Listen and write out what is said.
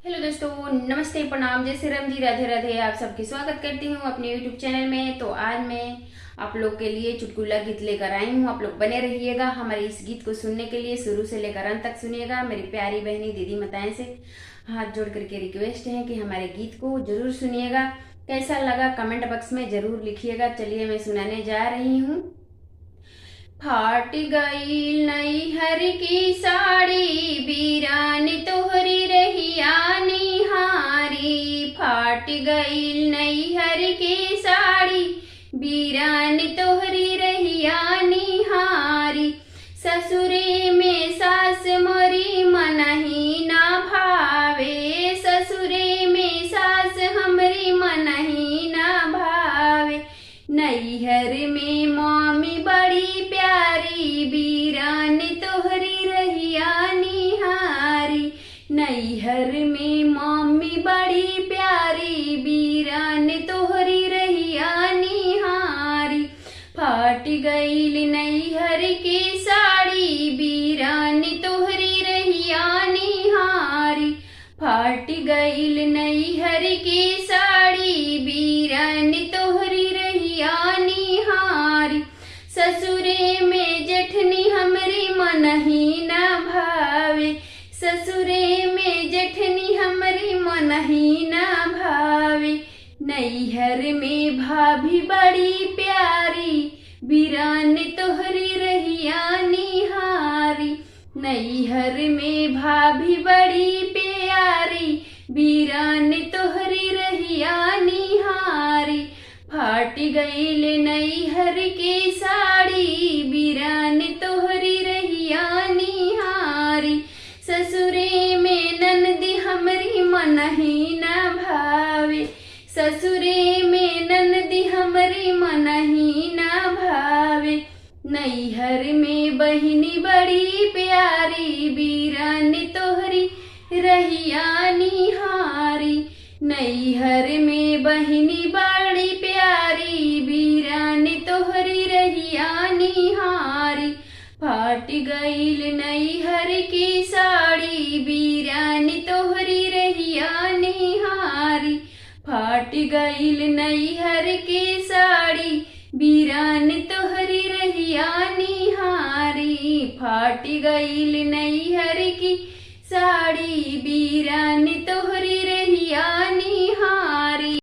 Hello दोस्तों, नमस्ते, प्रणाम, जय श्री राम जी, राधे राधे। आप सबकी स्वागत करती हूँ अपने यूट्यूब चैनल में। तो आज मैं आप लोग के लिए चुटकुला गीत लेकर आई हूँ। आप लोग बने रहिएगा हमारे इस गीत को सुनने के लिए, शुरू से लेकर अंत तक सुनिएगा। मेरी प्यारी बहनी दीदी माताएं से हाथ जोड़ करके रिक्वेस्ट है कि हमारे गीत को जरूर सुनिएगा। कैसा लगा कमेंट बॉक्स में जरूर लिखिएगा। चलिए मैं सुनाने जा रही हूँ। फाट गई नैहर की साड़ी, वीरान तोहरी रहिया निहारी। फाट गई नैहर की साड़ी, वीरान तोहरी रहिया निहारी। ससुरे में सास मोरी मनही ना भावे, ससुरे में सास हमरी मनही ना भावे। नैहर में मम्मी बड़ी प्यारी, वीरान तोहरी रहिया निहारी। नैहर में मम्मी बड़ी प्यारी, वीरान तोहरी रहिया निहारी। फाट गईल नैहर की साड़ी, वीरान तोहरी रहिया निहारी। फाट गईल नैहर की साड़ी, वीरान तोहरी रहिया निहारी। ससुरे में जेठनी हमरी मनही ना भावे, ससुरे में जेठनी हमरी मनही ना भावे। नैहर में भाभी बड़ी प्यारी, वीरान तोहरी रहिया निहारी। नैहर में भाभी बड़ी प्यारी, वीरान तोहरी रहिया निहारी। फाट गईल नैहर की साड़ी, वीरान तोहरी रहिया निहारी। ससुरे में ननदी हमरी मनही ना भावे, ससुरे में ननदी हमरी मनही ना भावे। नैहर में बहिनी बड़ी प्यारी, वीरान तोहरी रहिया निहारी। नैहर में बहिनी बड़ी प्यारी, वीरान तोहरी रहिया निहारी। फाट गईल नैहर की साड़ी, वीरान तोहरी रहिया निहारी। फाट गईल नैहर की साड़ी, वीरान तोहरी रहिया निहारी। फाट गईल नैहर की साड़ी, वीरान तोहरी रहिया